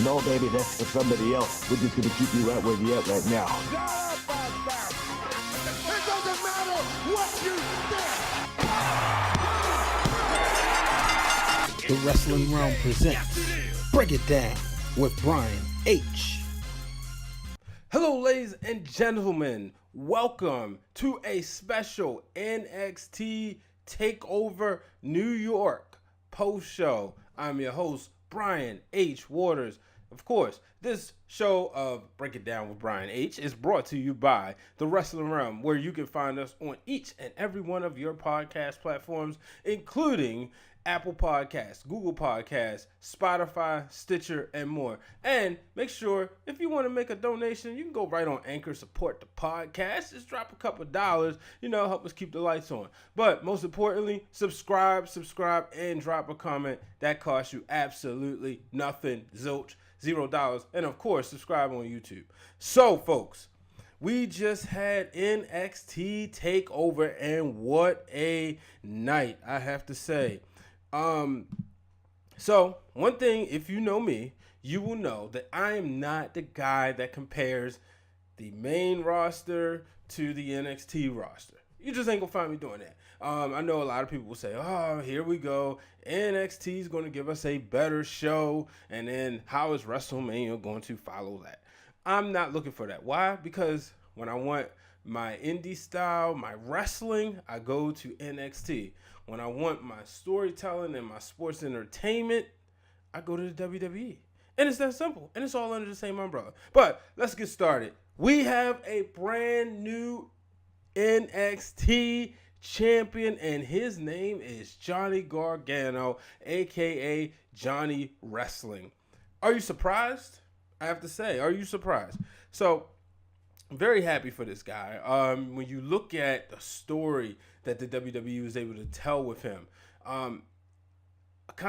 No, baby, that's for somebody else. We're just gonna keep you right where you at right now. It doesn't matter what you think. The Wrestling Realm presents Break It Down with Brian H. Hello, ladies and gentlemen. Welcome to a special NXT Takeover New York post show. I'm your host, Brian H. Waters. Of course, this show of Break It Down with Brian H. is brought to you by The Wrestling Realm, where you can find us on each and every one of your podcast platforms, including Apple Podcasts, Google Podcasts, Spotify, Stitcher, and more. And make sure, if you want to make a donation, you can go right on Anchor, support the podcast. Just drop a couple dollars, help us keep the lights on. But most importantly, subscribe, and drop a comment. That costs you absolutely nothing, zilch, $0. And of course, subscribe on YouTube. So, folks, we just had NXT Takeover, and what a night, I have to say. So one thing, if you know me, you will know that I am not the guy that compares the main roster to the NXT roster. You just ain't gonna find me doing that. I know a lot of people will say, oh, here we go. NXT is going to give us a better show. And then how is WrestleMania going to follow that? I'm not looking for that. Why? Because when I want my indie style, my wrestling, I go to NXT. When I want my storytelling and my sports entertainment, I go to the WWE. And it's that simple. And it's all under the same umbrella. But let's get started. We have a brand new NXT champion, and his name is Johnny Gargano, a.k.a. Johnny Wrestling. Are you surprised? I have to say, are you surprised? So, I'm very happy for this guy. When you look at the story that the WWE was able to tell with him, kind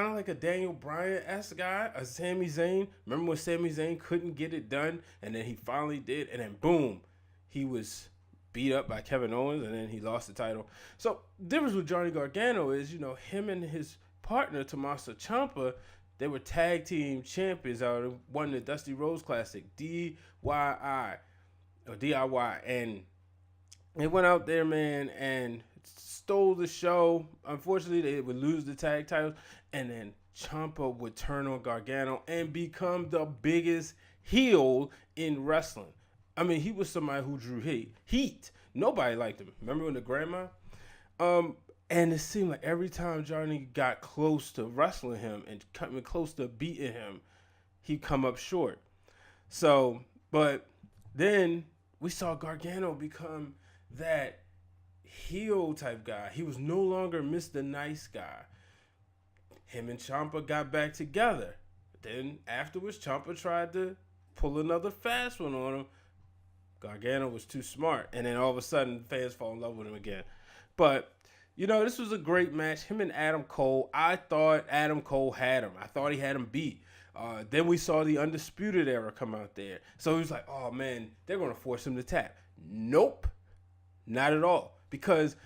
of like a Daniel Bryan-esque guy, a Sami Zayn. Remember when Sami Zayn couldn't get it done, and then he finally did, and then boom, he was beat up by Kevin Owens, and then he lost the title. So the difference with Johnny Gargano is, him and his partner, Tommaso Ciampa, they were tag team champions out of won the Dusty Rhodes Classic, DIY, and they went out there, man, and stole the show. Unfortunately, they would lose the tag titles, and then Ciampa would turn on Gargano and become the biggest heel in wrestling. I mean, he was somebody who drew heat. Nobody liked him. Remember when the grandma? And it seemed like every time Johnny got close to wrestling him and coming close to beating him, he'd come up short. So, but then we saw Gargano become that heel type guy. He was no longer Mr. Nice Guy. Him and Ciampa got back together. Then afterwards, Ciampa tried to pull another fast one on him. Gargano was too smart. And then all of a sudden, fans fall in love with him again. But, this was a great match. Him and Adam Cole. I thought Adam Cole had him. I thought he had him beat. Then we saw the Undisputed Era come out there. So he was like, oh, man, they're going to force him to tap. Nope. Not at all. Because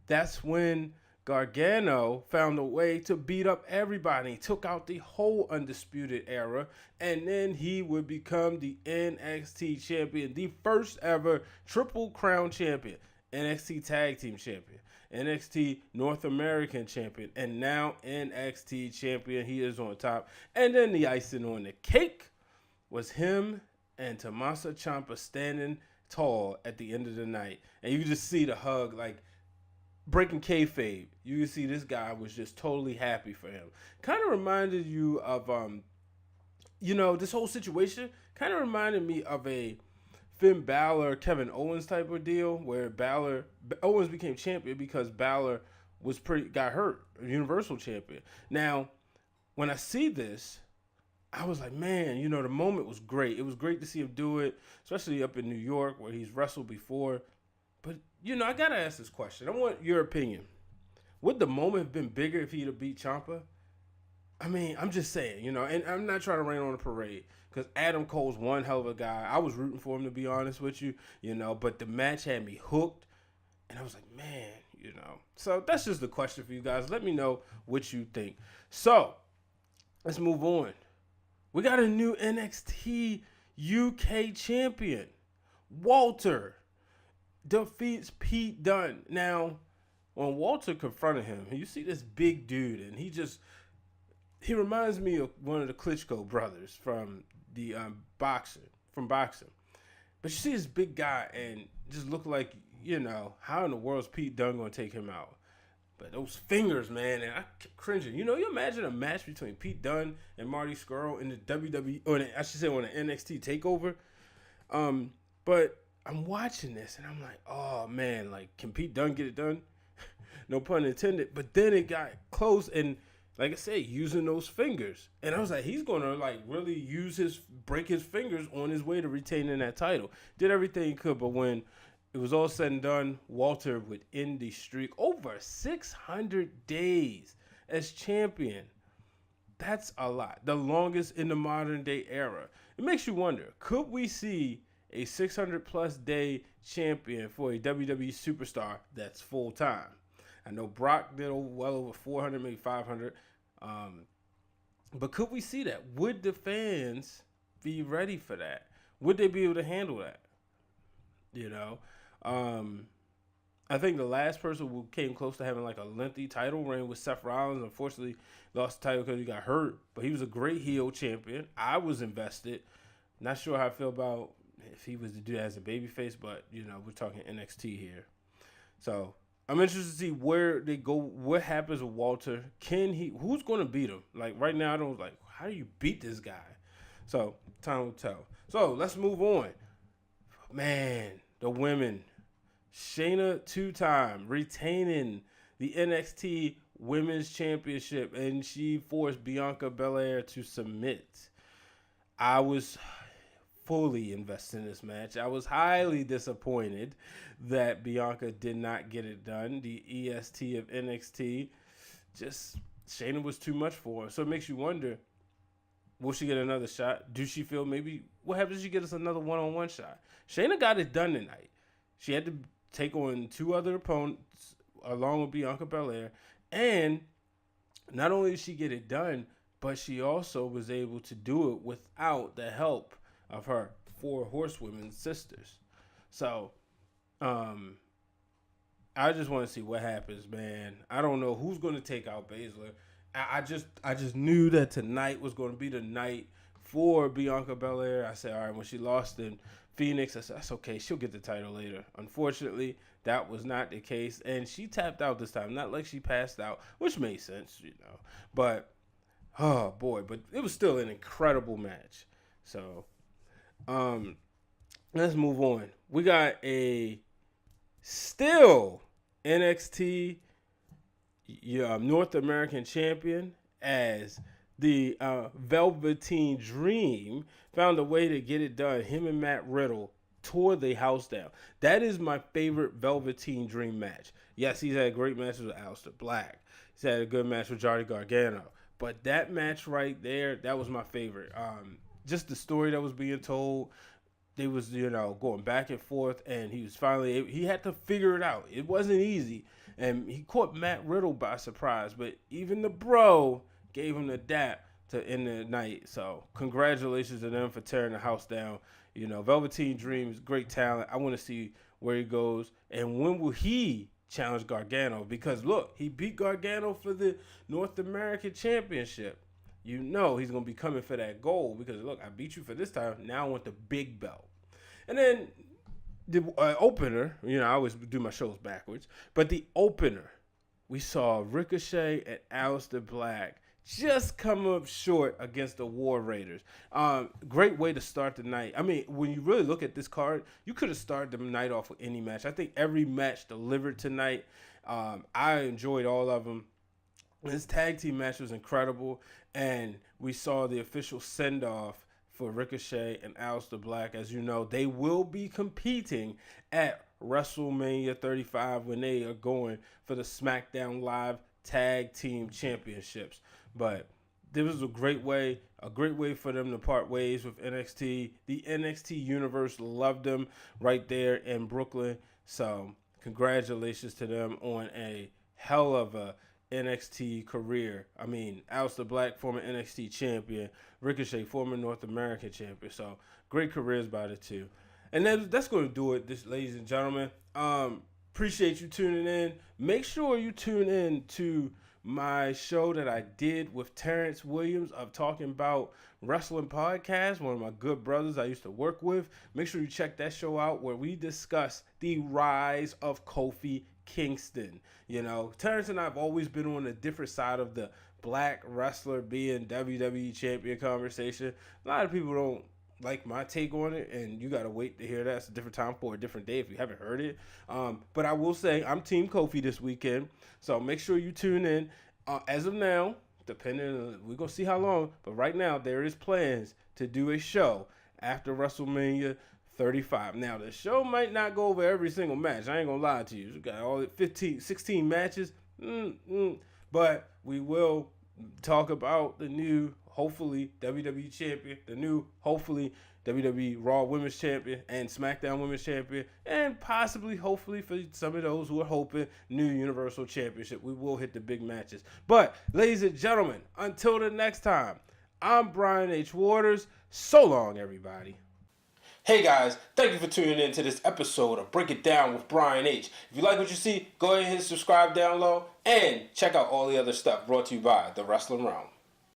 that's when Gargano found a way to beat up everybody. He took out the whole Undisputed Era, and then he would become the NXT champion, the first ever Triple Crown champion, NXT Tag Team champion, NXT North American champion, and now NXT champion. He is on top. And then the icing on the cake was him and Tommaso Ciampa standing tall at the end of the night. And you just see the hug, like, breaking kayfabe. You can see this guy was just totally happy for him. Kind of reminded you of, this whole situation kind of reminded me of a Finn Balor, Kevin Owens type of deal, where Owens became champion because Balor got hurt, Universal champion. Now, when I see this, I was like, man, the moment was great. It was great to see him do it, especially up in New York where he's wrestled before. But, I got to ask this question. I want your opinion. Would the moment have been bigger if he'd have beat Ciampa? I mean, I'm just saying, and I'm not trying to rain on the parade because Adam Cole's one hell of a guy. I was rooting for him, to be honest with you, but the match had me hooked. And I was like, man, So that's just the question for you guys. Let me know what you think. So let's move on. We got a new NXT UK champion. Walter defeats Pete Dunne. Now, when Walter confronted him, you see this big dude, and he reminds me of one of the Klitschko brothers from the boxing. But you see this big guy, and just look like, how in the world is Pete Dunne going to take him out? But those fingers, man, and I kept cringing. You imagine a match between Pete Dunne and Marty Scurll in the WWE, or I should say on the NXT Takeover. But I'm watching this, and I'm like, oh, man, like, can Pete Dunne get it done? No pun intended. But then it got close, and like I said, using those fingers. And I was like, he's going to, like, really break his fingers on his way to retaining that title. Did everything he could, but when it was all said and done, Walter would end the streak over 600 days as champion. That's a lot. The longest in the modern day era. It makes you wonder, could we see a 600-plus day champion for a WWE superstar that's full-time? I know Brock did well over 400, maybe 500. But could we see that? Would the fans be ready for that? Would they be able to handle that? I think the last person who came close to having like a lengthy title reign was Seth Rollins. Unfortunately, lost the title because he got hurt. But he was a great heel champion. I was invested. Not sure how I feel about if he was to do that as a babyface, but, we're talking NXT here. So I'm interested to see where they go, what happens with Walter. Who's going to beat him? Like, right now, how do you beat this guy? So, time will tell. So, let's move on. Man, the women. Shayna, 2-time, retaining the NXT Women's Championship, and she forced Bianca Belair to submit. I was fully invested in this match. I was highly disappointed that Bianca did not get it done. The EST of NXT, Shayna was too much for her. So it makes you wonder, will she get another shot? Do she feel what happens if she gets us another one-on-one shot? Shayna got it done tonight. She had to take on 2 other opponents along with Bianca Belair. And not only did she get it done, but she also was able to do it without the help of her 4 horsewomen sisters. So, I just want to see what happens, man. I don't know who's going to take out Baszler. I just knew that tonight was going to be the night for Bianca Belair. I said, all right, when she lost in Phoenix, I said, that's okay. She'll get the title later. Unfortunately, that was not the case. And she tapped out this time. Not like she passed out, which made sense, But, oh, boy. But it was still an incredible match. So, let's move on. We got a still NXT North American champion as the Velveteen Dream found a way to get it done. Him and Matt Riddle tore the house down. That is my favorite Velveteen Dream match. Yes, he's had great matches with Aleister Black. He's had a good match with Johnny Gargano. But that match right there, that was my favorite. Just the story that was being told. They was, going back and forth, and he was finally he had to figure it out. It wasn't easy. And he caught Matt Riddle by surprise. But even the bro gave him the dap to end the night. So congratulations to them for tearing the house down. Velveteen Dream is great talent. I want to see where he goes. And when will he challenge Gargano? Because, look, he beat Gargano for the North American Championship. He's going to be coming for that gold because, look, I beat you for this time. Now I want the big belt. And then the opener, I always do my shows backwards, but the opener, we saw Ricochet and Aleister Black just come up short against the War Raiders. Great way to start the night. I mean, when you really look at this card, you could have started the night off with any match. I think every match delivered tonight. I enjoyed all of them. This tag team match was incredible, and we saw the official send-off for Ricochet and Aleister Black. As you know, they will be competing at WrestleMania 35 when they are going for the SmackDown Live Tag Team Championships. But this was a great way for them to part ways with NXT. The NXT universe loved them right there in Brooklyn. So congratulations to them on a hell of a NXT career. I mean, Aleister Black, former NXT champion, Ricochet, former North American champion. So great careers by the two. And that's going to do it, ladies and gentlemen. Appreciate you tuning in. Make sure you tune in to my show that I did with Terrence Williams of Talking About Wrestling Podcast, one of my good brothers I used to work with. Make sure you check that show out where we discuss the rise of Kofi Kingston. You know, Terrence and I have always been on a different side of the black wrestler being WWE champion conversation. A lot of people don't like my take on it, and you gotta wait to hear that. It's a different time for a different day if you haven't heard it. But I will say I'm Team Kofi this weekend, so make sure you tune in. As of now, we're gonna see how long, but right now there is plans to do a show after WrestleMania 35. Now the show might not go over every single match. I ain't gonna lie to you. We got all 16 matches, but we will talk about the new, hopefully, WWE champion, the new, hopefully, WWE Raw Women's Champion and SmackDown Women's Champion, and possibly, hopefully, for some of those who are hoping, new Universal Championship. We will hit the big matches. But, ladies and gentlemen, until the next time, I'm Brian H. Waters. So long, everybody. Hey guys, thank you for tuning in to this episode of Break It Down with Brian H. If you like what you see, go ahead and hit subscribe down low and check out all the other stuff brought to you by The Wrestling Wrealm.